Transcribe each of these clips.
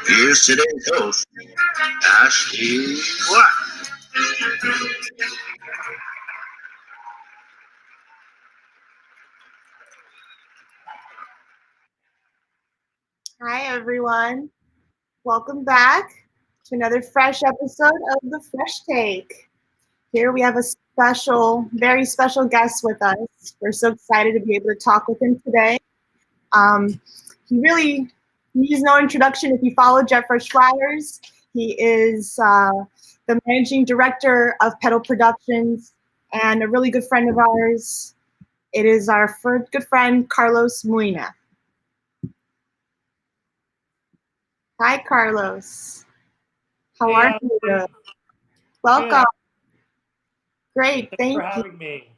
Here's today's host, Ashley Black. Hi, everyone. Welcome back to another fresh episode of The Fresh Take. Here we have a very special guest with us. We're so excited to be able to talk with him today. Um, he really needs no introduction if you follow Jet Fresh Flowers. He is the managing director of Petal Productions and a really good friend of ours. It is our good friend, Carlos Muina. Hi, Carlos. How Hey, are Ashley. you? Good. Welcome. Great, Thanks for thank you. having me.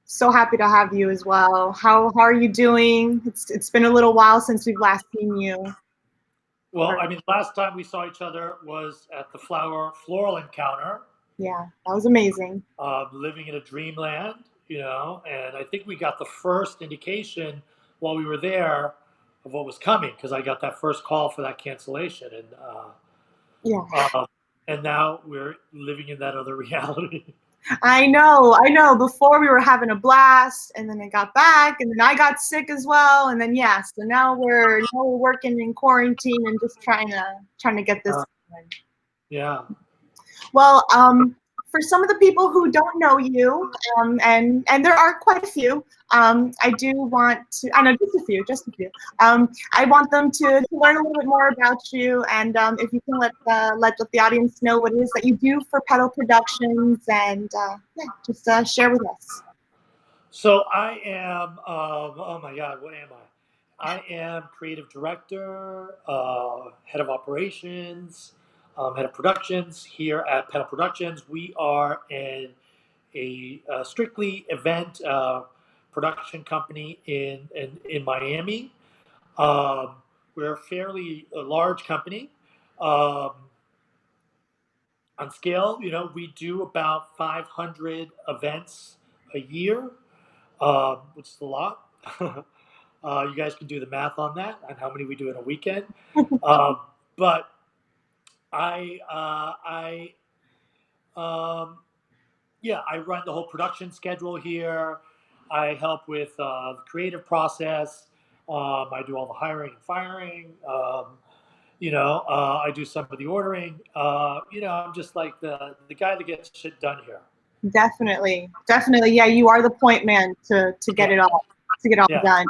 So happy to have you as well. How are you doing? It's been a little while since we've last seen you. Well, last time we saw each other was at the floral encounter, Yeah, that was amazing. living in a dreamland, and I think we got the first indication while we were there of what was coming because I got that first call for that cancellation, Yeah, uh, and now we're living in that other reality. I know. Before we were having a blast, and then it got back, and then I got sick as well, and then yeah, so now we're working in quarantine and just trying to get this Uh, going. yeah. Well, for some of the people who don't know you, and there are quite a few, I do want to. I know just a few. I want them to learn a little bit more about you, and if you can let the audience know what it is that you do for Petal Productions, and yeah, just share with us. So I am, oh my God, what am I? I am creative director, head of operations, head of productions here at Petal Productions. We are a strictly event production company in Miami. Um, we're a fairly large company. Um, on scale, we do about 500 events a year, which is a lot. You guys can do the math on that and how many we do in a weekend. Um, but um, yeah, I run the whole production schedule here. I help with the creative process. I do all the hiring and firing. I do some of the ordering. I'm just like the guy that gets shit done here. Definitely. Yeah, you are the point man to get Yeah, it all yeah. done.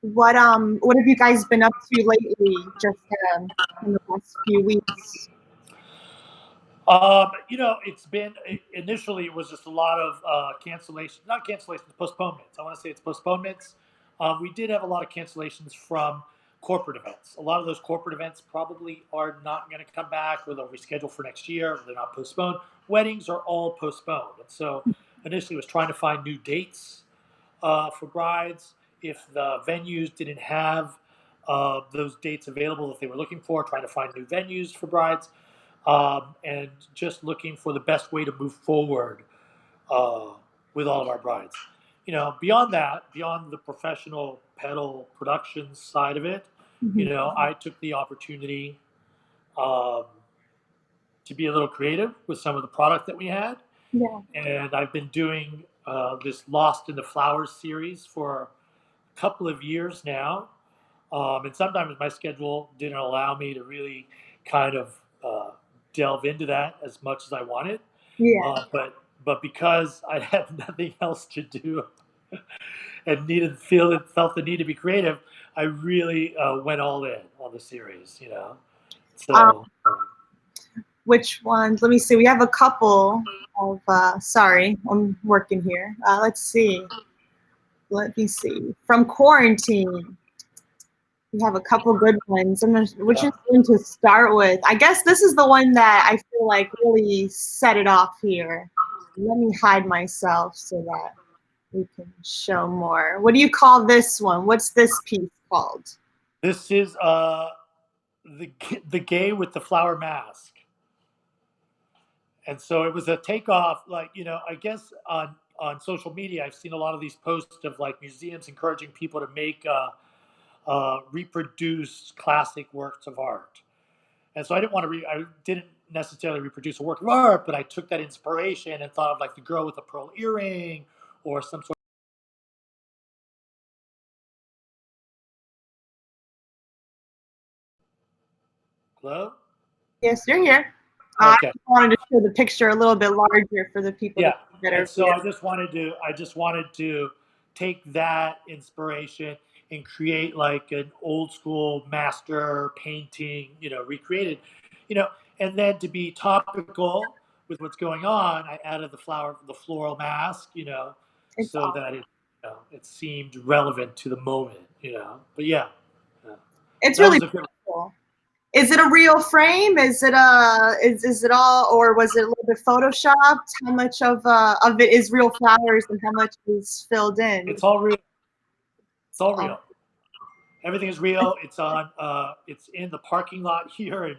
What have you guys been up to lately? Just in the last few weeks. It's been initially it was just a lot of cancellation, not cancellations, postponements. I want to say it's postponements. We did have a lot of cancellations from corporate events. A lot of those corporate events probably are not going to come back, or they'll reschedule for next year. Or they're not postponed. Weddings are all postponed, and so initially was trying to find new dates for brides. If the venues didn't have those dates available that they were looking for, trying to find new venues for brides, and just looking for the best way to move forward uh, with all of our brides. Beyond that, beyond the professional pedal production side of it, Mhm. I took the opportunity um, to be a little creative with some of the product that we had. Yeah. And I've been doing this Lost in the Flowers series for a couple of years now. And sometimes my schedule didn't allow me to really kind of delve into that as much as I wanted. Yeah. But because I had nothing else to do and felt the need to be creative, I really went all in on the series. Um, So which ones? Let me see. We have a couple of. Sorry, I'm working here. Let's see. Let me see. From quarantine, we have a couple good ones. Which yeah. is one to start with? I guess this is the one that I feel like really set it off here. Let me hide myself so that we can show more. What do you call this one? What's this piece called? This is the gay with the flower mask. And so it was a takeoff, like, I guess on social media, I've seen a lot of these posts of like museums encouraging people to make reproduce classic works of art. And so I didn't necessarily reproduce a work of art, but I took that inspiration and thought of like the girl with the pearl earring or some sort of glow. Yes, you're here. Okay. I wanted to show the picture a little bit larger for the people Yeah. that And are so here. I just wanted to take that inspiration and create like an old school master painting, recreated, you know, and then to be topical with what's going on, I added the floral mask, It's so awesome. that it seemed relevant to the moment. But yeah. It's That really was a good. cool. Is it a real frame? Is it is it all, or was it a little bit photoshopped? How much of it is real flowers and how much is filled in? It's all real. It's all Oh, real. Everything is real. It's on. It's in the parking lot here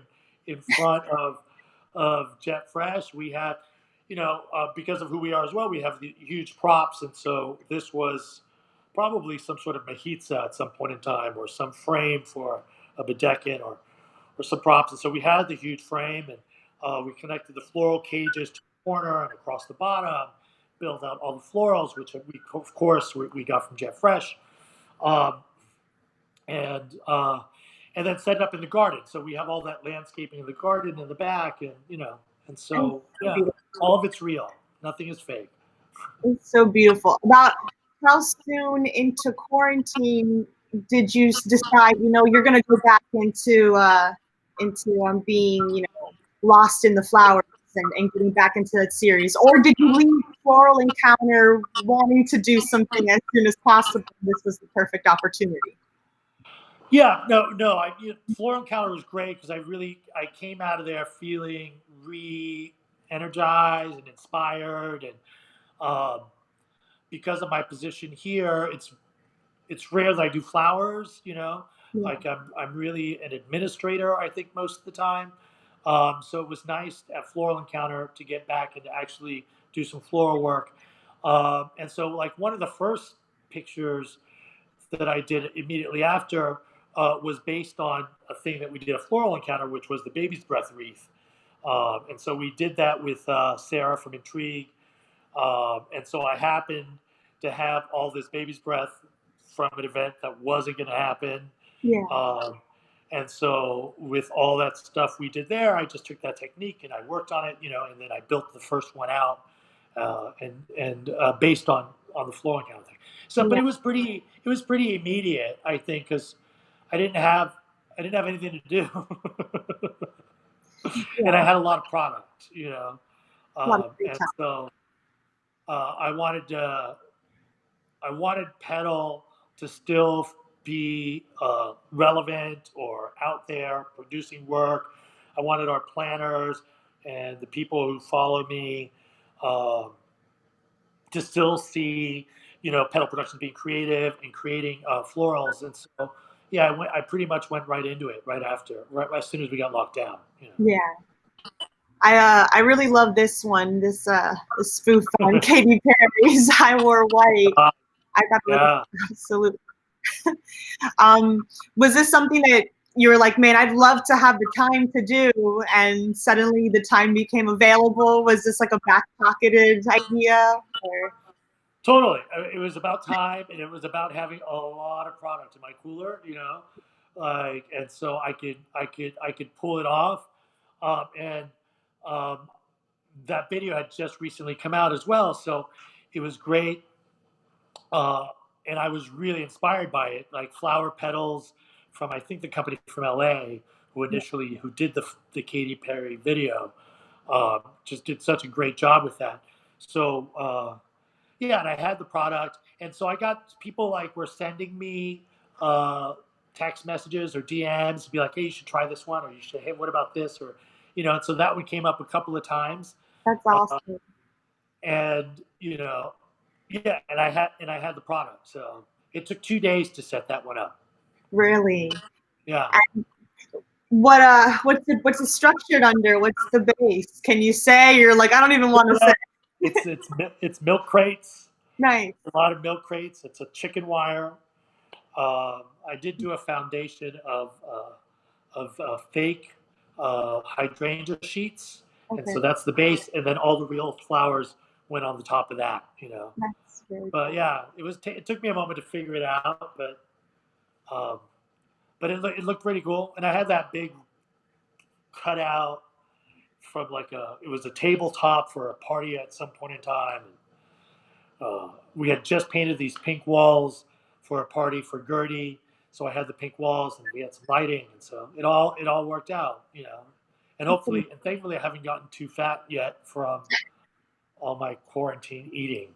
in front of Jet Fresh. We have, because of who we are as well, we have the huge props, and so this was probably some sort of mahitza at some point in time, or some frame for a bedekin, or some props. And so we had the huge frame, and we connected the floral cages to the corner and across the bottom, built out all the florals, which of course we got from Jet Fresh. Um, and and then set it up in the garden. So we have all that landscaping in the garden in the back, and and so so beautiful. all of it's real. Nothing is fake. It's so beautiful. About how soon into quarantine did you decide, you're going to go back into being, lost in the flowers and getting back into that series? Or did you leave Floral Encounter wanting to do something as soon as possible? This was the perfect opportunity. Yeah, no. Floral Encounter was great because I came out of there feeling re-energized and inspired, and um, because of my position here, it's rare that I do flowers. Yeah. Like I'm really an administrator, I think, most of the time. So it was nice at Floral Encounter to get back and to actually do some floral work. And so, like, one of the first pictures that I did immediately after was based on a thing that we did at Floral Encounter, which was the baby's breath wreath. And so we did that with Sarah from Intrigue. And so I happened to have all this baby's breath from an event that wasn't going to happen. Yeah. Um, and so with all that stuff we did there, I just took that technique and I worked on it, and then I built the first one out, and based on the floor encounter thing. So, but Yeah. it was pretty immediate, I think, because I didn't have I didn't have anything to do, and I Yeah. had a lot of product, A lot of free and time. so I wanted Petal to still be relevant or out there producing work. I wanted our planners and the people who follow me um, to still see, Petal Productions being creative and creating florals. And so, yeah, I pretty much went right into it right after, right as soon as we got locked down. Yeah. I really love this one, this spoof on Katy Perry's I Wore White. Uh, I got really yeah. absolutely. Was this something that you were like, man, I'd love to have the time to do, and suddenly the time became available? Was this like a back pocketed idea? Or Totally. It was about time, and it was about having a lot of product in my cooler, and so I could pull it off, and um, that video had just recently come out as well, so it was great, uh, and I was really inspired by it. Like Flower Petals from I think the company from LA who did the Katy Perry video, just did such a great job with that. So. Yeah, and I had the product, and so I got people like were sending me text messages or DMs to be like, "Hey, you should try this one," or "You should, hey, what about this?" Or, and so that one came up a couple of times, that's uh, awesome. and yeah, and I had the product, so it took 2 days to set that one up. Really. Yeah, And what's it structured under? What's the base? Can you say? You're like, I don't even want to say. it's milk crates, Nice. a lot of milk crates. It's a chicken wire. I did do a foundation of fake hydrangea sheets, and Okay, so that's the base, and then all the real flowers went on the top of that. that's very But cool. yeah, it took me a moment to figure it out, um, but it looked pretty cool, and I had that big cutout from it was a tabletop for a party at some point in time. We had just painted these pink walls for a party for Gertie, so I had the pink walls and we had some lighting, and so it all worked out. And hopefully and thankfully I haven't gotten too fat yet from all my quarantine eating.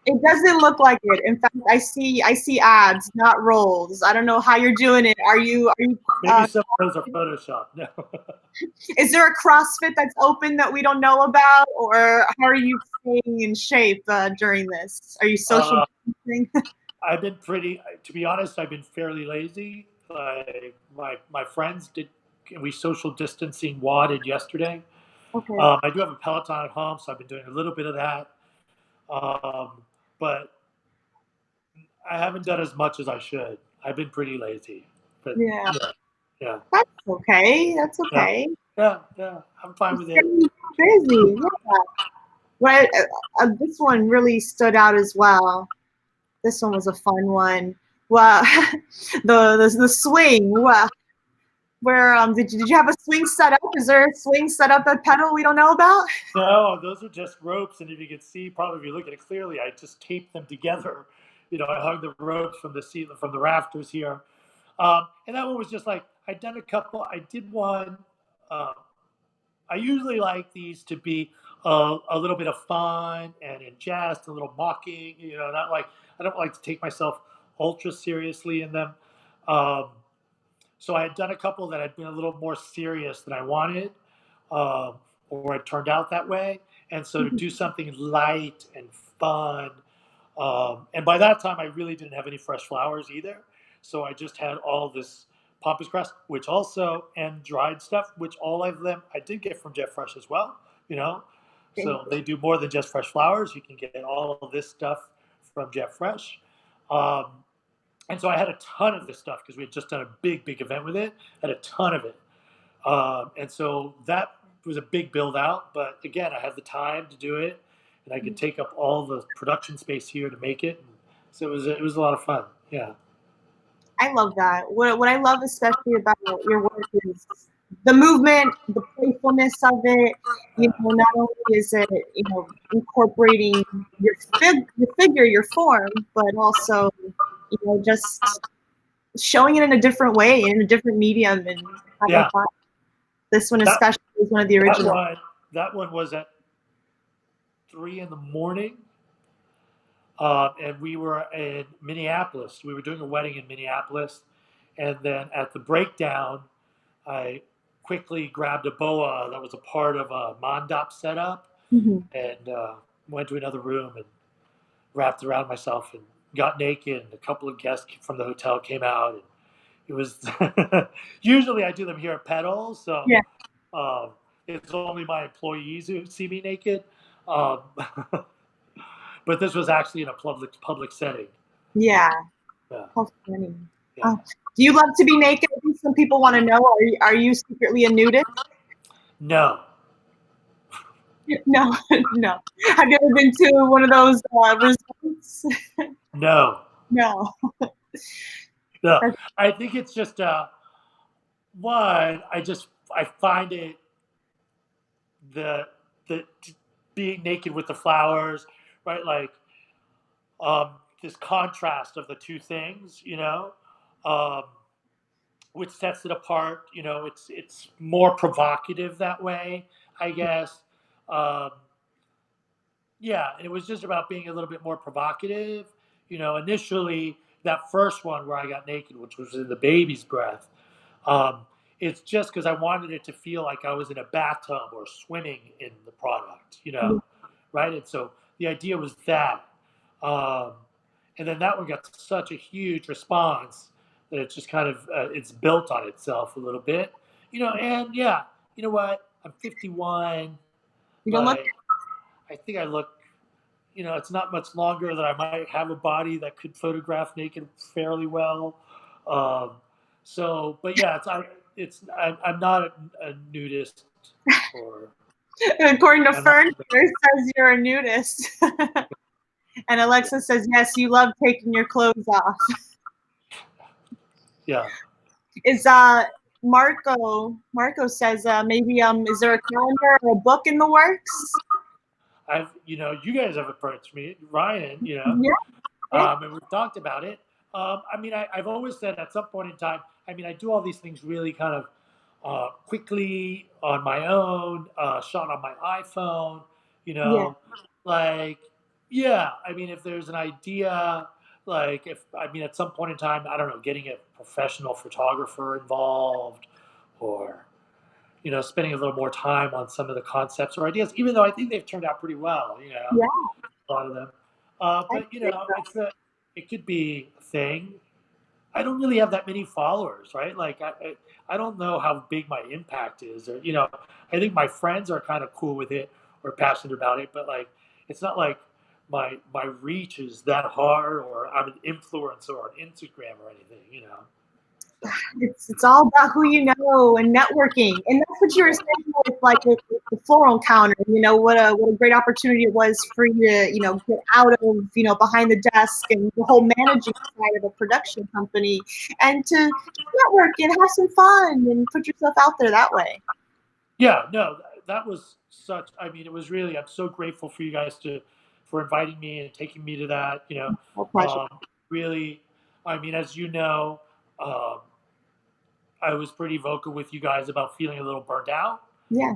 It doesn't look like it. In fact, I see abs, not rolls. I don't know how you're doing it. Are you Maybe some of those are Photoshop. No. is there a CrossFit that's open that we don't know about, or how are you staying in shape during this? Are you social distancing? I've been to be honest, I've been fairly lazy. Like my friends did, we social distancing wadded yesterday. Okay. I do have a Peloton at home, so I've been doing a little bit of that. But I haven't done as much as I should. I've been pretty lazy. But Yeah, yeah, yeah, that's okay. That's yeah, okay. yeah. I'm fine with it. Staying busy. Yeah. Well, this one really stood out as well. This one was a fun one. Well, the swing. Well, where did you have a swing set up? Is there a swing set up at Petal we don't know about? No, those are just ropes, and if you can see, probably if you look at it clearly, I just taped them together. I hung the ropes from the ceiling, from the rafters here, and that one was just like I'd done a couple. I did one. Uh, I usually like these to be a little bit of fun and in jest, a little mocking. Not like I don't like to take myself ultra seriously in them. Um, so I had done a couple that had been a little more serious than I wanted, or it turned out that way. And so to do something light and fun, and by that time I really didn't have any fresh flowers either. So I just had all this pampas grass, which also and dried stuff, which all of them I did get from Jeff Fresh as well. You know, so they do more than just fresh flowers. You can get all of this stuff from Jeff Fresh. Um, and so I had a ton of this stuff because we had just done a big event with it. I had a ton of it, and so that was a big build out. But again, I had the time to do it, and I could take up all the production space here to make it. So it was a lot of fun. Yeah. I love that. What I love especially about your work is the movement, the playfulness of it. Not only is it incorporating your figure, your form, but also just showing it in a different way, in a different medium, and having Yeah. fun. This one That especially is one of the that original. one that one was at 3 in the morning, and we were in Minneapolis. We were doing a wedding in Minneapolis, and then at the breakdown, I quickly grabbed a boa that was a part of a mandap setup Mhm. and went to another room and wrapped around myself and got naked. And a couple of guests from the hotel came out, and it was usually I do them here at Petal, so Yeah, um, it's only my employees who see me naked. Um, but this was actually in a public setting. yeah. Yeah, How funny. yeah. Do you love to be naked? I think some people want to know. Are you secretly a nudist? No, No, no. Have you ever been to one of those resorts? no, No. no. That's, I think it's just one. I find it the the being naked with the flowers, right? Like um, this contrast of the two things, um, which sets it apart. It's more provocative that way, I guess. Um, yeah, and it was just about being a little bit more provocative. Initially that first one where I got naked, which was in the baby's breath. Um, it's just because I wanted it to feel like I was in a bathtub or swimming in the product, right? And so the idea was that. Um, and then that one got such a huge response that it's just kind of it's built on itself a little bit, And yeah, you know what? I'm 51. you don't look. Like I think I look it's not much longer that I might have a body that could photograph naked fairly well. Um, but yeah, I'm not a nudist, or According to I'm not. Furniture, says you're a nudist. And Alexa says, yes, you love taking your clothes off. Yeah. Is Marco says maybe is there a calendar or a book in the works? You guys have approached me, Ryan, Yeah. and we've talked about it. I've always said at some point in time, I do all these things really kind of quickly on my own, shot on my iPhone, you Yeah. know, like, yeah, if there's an idea, like at some point in time, I don't know, getting a professional photographer involved, or, spending a little more time on some of the concepts or ideas, even though I think they've turned out pretty well, Yeah. a lot of them. I But think so. it could be a thing. I don't really have that many followers, right? Like I don't know how big my impact is, or I think my friends are kind of cool with it or passionate about it, but like it's not like my reach is that hard, or I'm an influencer on Instagram or anything. So, It's all about who you know and networking, and that's what you were saying with with the floral counter. What a great opportunity it was for you to get out of behind the desk and the whole managing side of a production company, and to network and have some fun and put yourself out there that way. yeah, no, that was such. It was really. I'm so grateful for you guys for inviting me and taking me to that. My pleasure. Really, as you know, um, I was pretty vocal with you guys about feeling a little burnt out Yeah.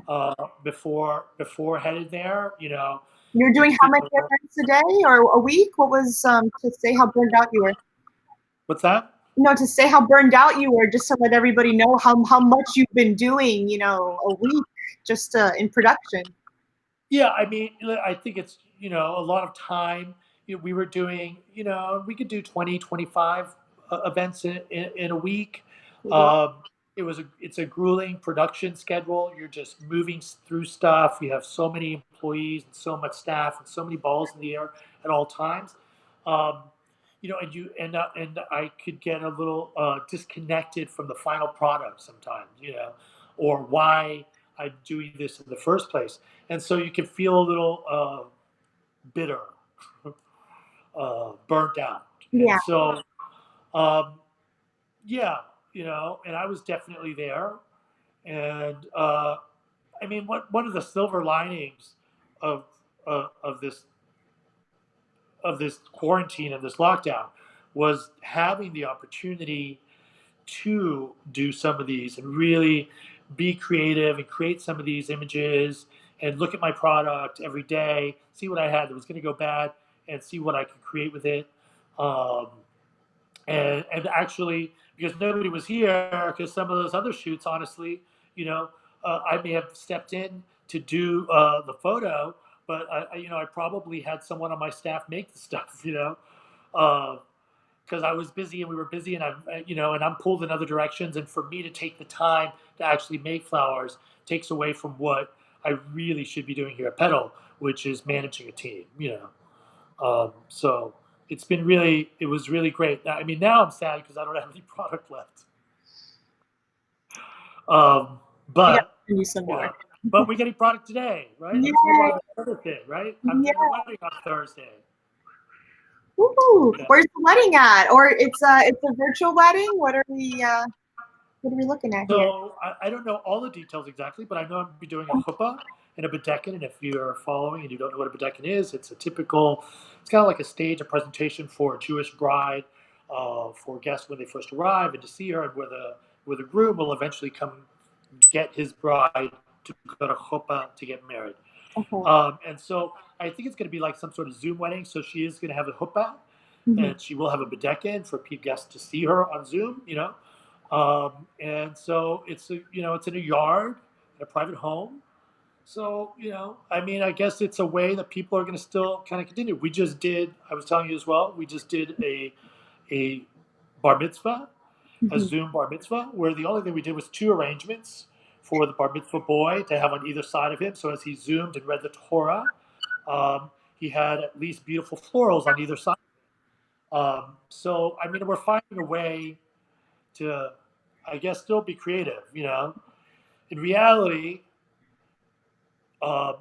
before headed there. You're doing It's how been many events a day or a week? What was to say how burned out you were? what's that? No, to say how burned out you were, just to let everybody know how much you've been doing, a week just in production. Yeah, I think it's a lot of time. We were doing we could do 20, 25 events in a week. Wow. Um, it's a grueling production schedule. You're just moving through stuff. You have so many employees and so much staff and so many balls in the air at all times. Um, and I could get a little disconnected from the final product sometimes. Or why I'm doing this in the first place, and so you can feel a little bitter, burnt out, and Yeah. so um, yeah, and I was definitely there, and one of the silver linings of of this quarantine and this lockdown was having the opportunity to do some of these and really be creative and create some of these images and look at my product every day, see what I had that was going to go bad, and see what I could create with it. Um, and actually, because nobody was here, because some of those other shoots, honestly, I may have stepped in to do the photo, but I probably had someone on my staff make the stuff, because I was busy and we were busy, and I'm pulled in other directions. And for me to take the time to actually make flowers takes away from what I really should be doing here at Petal, which is managing a team. So it was really great. Now I'm sad because I don't have any product left. I got But to send you some more. but we're getting product today, right? Yeah. Let's move on to the other thing, right? I'm Yeah. doing a wedding on Thursday. Woo. Yeah. Where's the wedding at? Or it's a virtual wedding? What are we looking at here? So I don't know all the details exactly, but I know I'm going to be doing a chuppah and a bedekin. And if you're following and you don't know what a bedekin is, it's it's kind of like a stage, a presentation for a Jewish bride, for guests when they first arrive and to see her, and where the groom will eventually come get his bride to go to chuppah to get married. Okay. And so I think it's going to be like some sort of Zoom wedding. So she is going to have a chuppah, Mhm. and she will have a bedekin for guests to see her on Zoom. And so it's in a yard, in a private home. So I guess it's a way that people are going to still kind of continue. We just did. I was telling you as well. We just did a bar mitzvah, a Mhm. Zoom bar mitzvah, where the only thing we did was two arrangements for the bar mitzvah boy to have on either side of him. So as he zoomed and read the Torah, he had at least beautiful florals on either side. So I mean, we're finding a way to, I guess, still be creative. In reality, uh,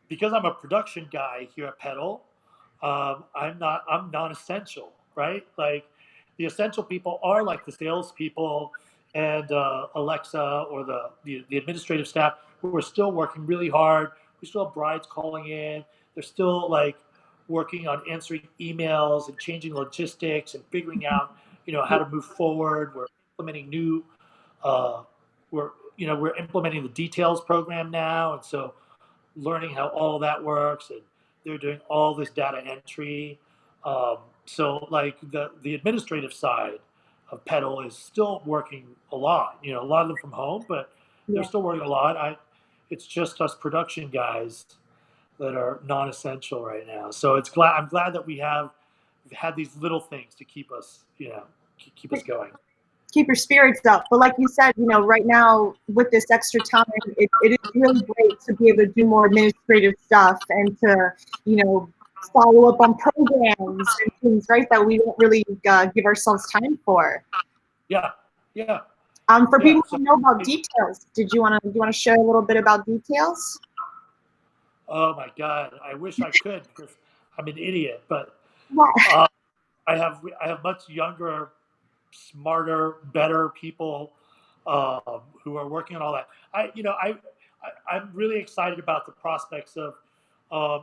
because I'm a production guy here at Petal, I'm non-essential, right? Like the essential people are like the salespeople and Alexa or the administrative staff who are still working really hard. We still have brides calling in. They're still like working on answering emails and changing logistics and figuring out, how to move forward. We're implementing new, uh, we're implementing the details program now, and so learning how all that works, and they're doing all this data entry. So like the administrative side of Petal is still working a lot. A lot of them from home, but they're Yeah. still working a lot. It's just us production guys that are non-essential right now. So I'm glad that we've had these little things to keep us, keep us going. Keep your spirits up. But like you said, right now with this extra time, it is really great to be able to do more administrative stuff and to, follow up on programs and things, right, that we don't really give ourselves time for. Yeah, yeah, For yeah. people So, who know about details, do you want to share a little bit about details? oh my God, I wish I could because I'm an idiot, but What? uh, I have much younger, smarter, better people who are working on all that. I'm really excited about the prospects of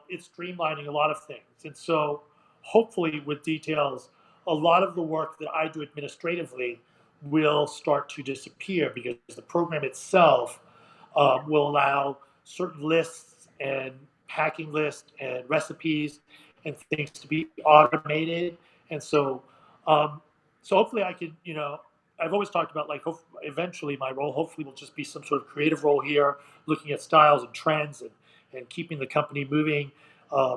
it streamlining a lot of things, and so hopefully with details, a lot of the work that I do administratively will start to disappear because the program itself will allow certain lists and packing lists and recipes and things to be automated. And um, so hopefully I can, I've always talked about like eventually my role hopefully will just be some sort of creative role here, looking at styles and trends and keeping the company moving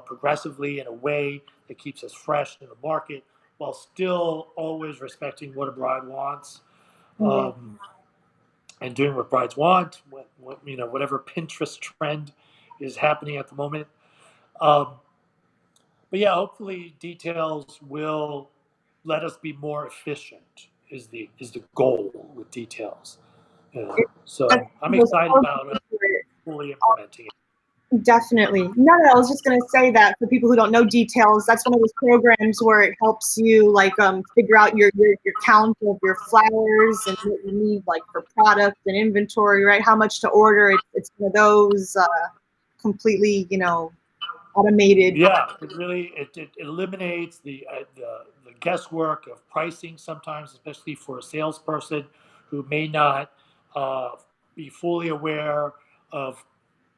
progressively in a way that keeps us fresh in the market while still always respecting what a bride wants. Yeah. And doing what brides want, whatever Pinterest trend is happening at the moment. Um, but yeah, hopefully details will let us be more efficient. Is the goal with details. That's So I'm the most excited powerful about secret. fully implementing it. Definitely. No, I was just gonna say that for people who don't know details, that's one of those programs where it helps you like figure out your count of your flowers and what you need like for product and inventory, right? How much to order. It's one of those completely, automated. Yeah, it eliminates the guesswork of pricing sometimes, especially for a salesperson who may not uh, be fully aware of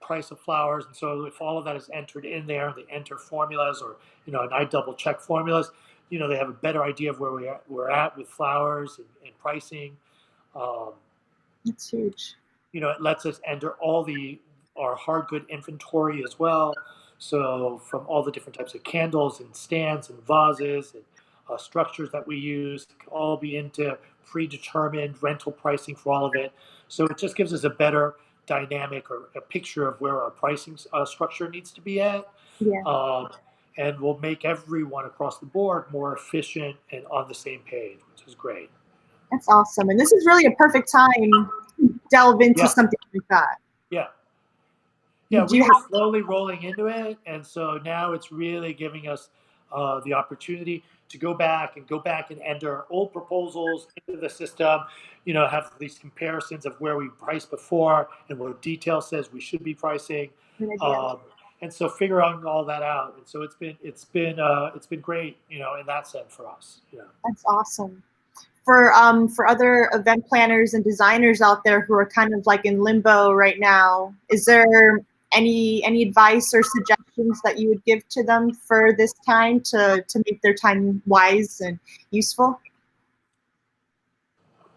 price of flowers. And so if all of that is entered in there, they enter formulas or and I double check formulas. They have a better idea of where we're at with flowers and pricing. Um, It's huge. it lets us enter our hard good inventory as well. So from all the different types of candles and stands and vases and structures that we use, it can all be into predetermined rental pricing for all of it. So it just gives us a better dynamic or a picture of where our pricing structure needs to be at. Yeah, Um, and will make everyone across the board more efficient and on the same page, which is great. that's awesome. And this is really a perfect time to delve into Yeah, something like that. yeah. Yeah, Do we you were have slowly rolling into it, and so now it's really giving us the opportunity to go back and enter old proposals into the system. Have these comparisons of where we priced before and what detail says we should be pricing, an idea? um, and so figuring all that out. And so it's been great, in that sense for us. That's awesome. For other event planners and designers out there who are kind of like in limbo right now, is there any advice or suggestions that you would give to them for this time to make their time wise and useful?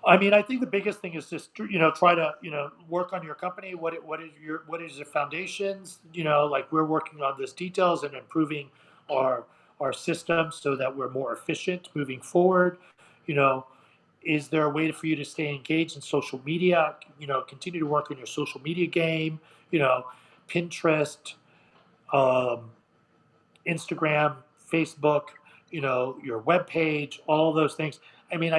I mean, I think the biggest thing is just try to work on your company. What is your foundations? Like we're working on this details and improving our our system so that we're more efficient moving forward. You know, is there a way for you to stay engaged in social media? Continue to work on your social media game. Pinterest, um, Instagram, Facebook, your web page, all those things. I mean,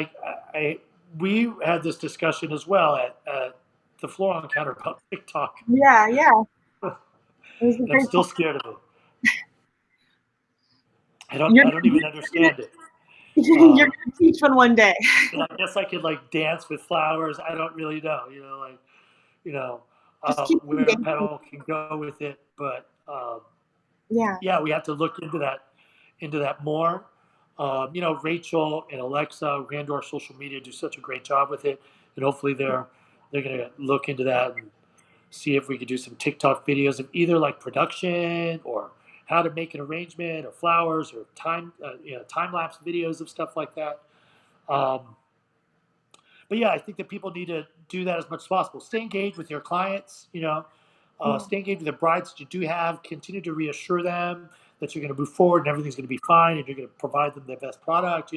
we had this discussion as well at the floor on the counter about TikTok. Yeah, yeah. It was a I'm great still scared of it. I You're, don't even understand it. you're gonna teach one day. And I guess I could like dance with flowers. I don't really know, Just keep where engaging. Petal can go with it. But Yeah. yeah, we have to look into that more. Rachel and Alexa, ran to our social media, do such a great job with it, and hopefully they're gonna look into that and see if we could do some TikTok videos of either like production or how to make an arrangement or flowers or time lapse videos of stuff like that. But yeah, I think that people need to do that as much as possible. Stay engaged with your clients. Stay engaged with the brides that you do have. Continue to reassure them that you're going to move forward and everything's going to be fine and you're going to provide them the best product.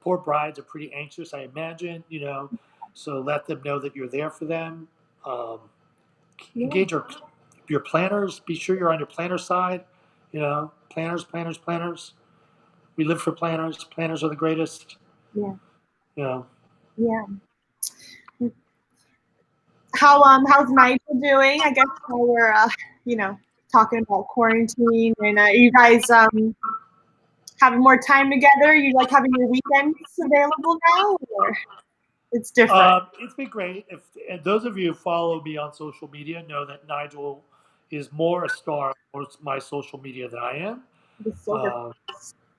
Poor brides are pretty anxious, I imagine. So let them know that you're there for them. Engage your planners. Be sure you're on your planner side. Planners, planners, planners. We live for planners. Planners are the greatest. Yeah. Yeah. How's Nigel doing? I guess while we're talking about quarantine and you guys having more time together. You like having your weekends available now, or it's different? It's been great. And those of you who follow me on social media know that Nigel is more a star on my social media than I am. It's so different.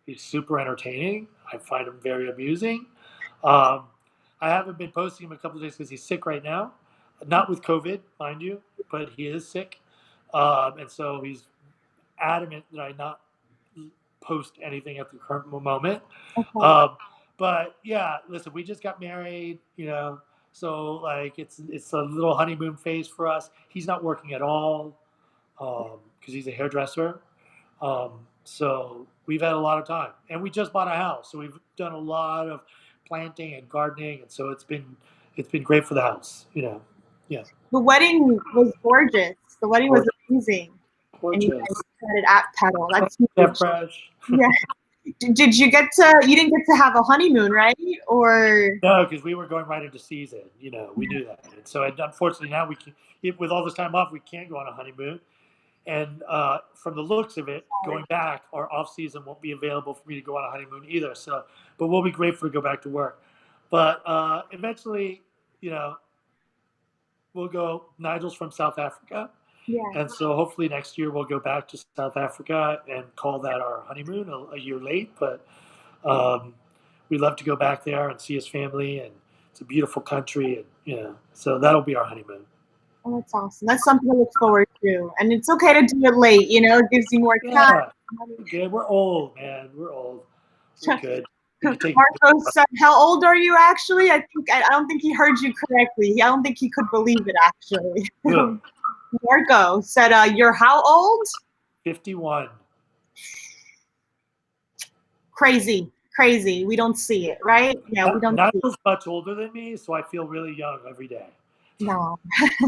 He's super entertaining. I find him very amusing. I haven't been posting him a couple of days because he's sick right now. Not with COVID, mind you, but he is sick. And so he's adamant that I not post anything at the current moment. Okay. But yeah, listen, we just got married, so like it's a little honeymoon phase for us. He's not working at all because he's a hairdresser. So we've had a lot of time, and we just bought a house, so we've done a lot of planting and gardening, and so it's been great for the house. Yeah. The wedding was gorgeous. The wedding was amazing. And you Gorgeous. guys started at Petal. That's Yeah, huge. fresh. Yeah. Did you get to? You didn't get to have a honeymoon, right? Or No, because we were going right into season. We knew that, and so unfortunately now we can. With all this time off, we can't go on a honeymoon. And from the looks of it, going back, our off season won't be available for me to go on a honeymoon either. So, but we'll be grateful to go back to work. But eventually, we'll go. Nigel's from South Africa. yeah. And so hopefully next year we'll go back to South Africa and call that our honeymoon a year late. But we'd love to go back there and see his family. And it's a beautiful country. And, so that'll be our honeymoon. Oh, that's awesome. That's something to look forward to. And it's okay to do it late, it gives you more time. Yeah, we're good. We're old, man. We're old. We're good. Marco said, "How old are you actually?" I don't think he heard you correctly. I don't think he could believe it actually. Good. Marco said, "You're how old?" 51. Crazy. We don't see it, right? Yeah, we don't. Nigel's much older than me, so I feel really young every day. No,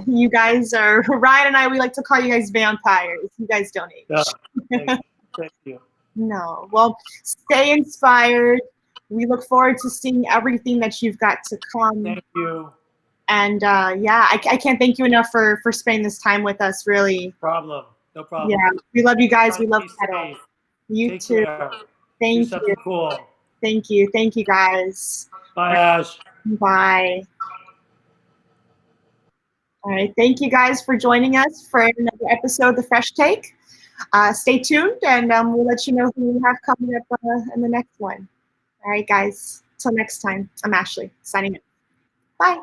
you guys are Ryan and I. We like to call you guys vampires. You guys don't age. Yeah. Thank you. No. Well, stay inspired. We look forward to seeing everything that you've got to come. Thank you. And I can't thank you enough for spending this time with us. Really. No problem. Yeah, we love you guys. We love Petal. You Take too. Care. Thank Do you. something cool. Thank you, guys. Bye, Ash. Bye. All right, thank you guys for joining us for another episode of The Fresh Take. Stay tuned, and we'll let you know who we have coming up in the next one. All right, guys. Till next time, I'm Ashley, signing in. Bye.